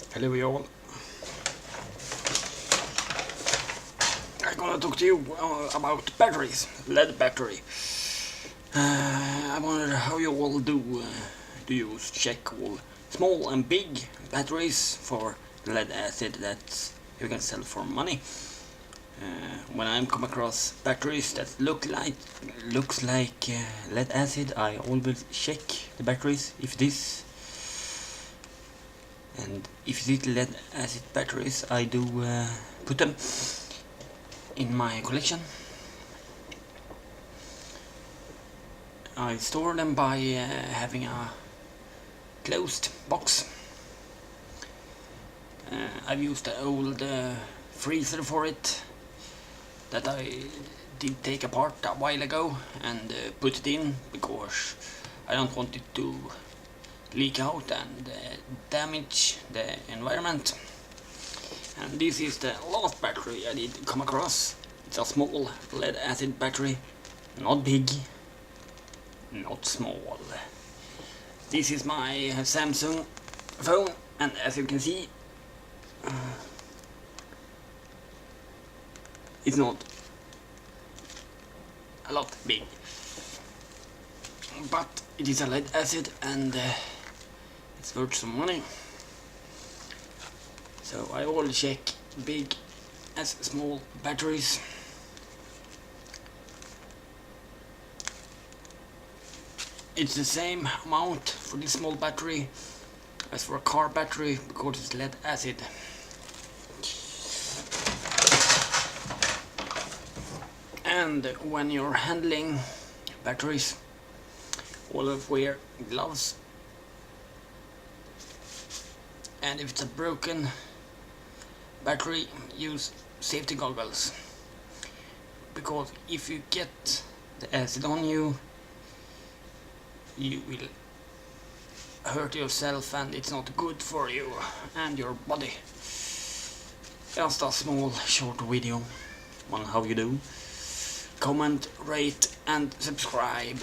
Hello y'all. I'm gonna talk to you about batteries, lead battery. I wonder how you all do. Do you check all small and big batteries for lead acid that you can sell for money? When I come across batteries that looks like lead acid, I always check the batteries if these lead acid batteries, I do put them in my collection. I store them by having a closed box. I've used an old freezer for it that I did take apart a while ago and put it in because I don't want it to leak out and damage the environment. And this is the last battery I did come across. It's a small lead acid battery, not big, not small. This is my Samsung phone, and as you can see, it's not a lot big, but it is a lead acid and it's worth some money. So I will check big as small batteries. It's the same amount for this small battery as for a car battery because it's lead acid. And when you're handling batteries, always wear gloves. And if it's a broken battery, use safety goggles, because if you get the acid on you, you will hurt yourself and it's not good for you and your body. Just a small short video on how you do. Comment, rate and subscribe.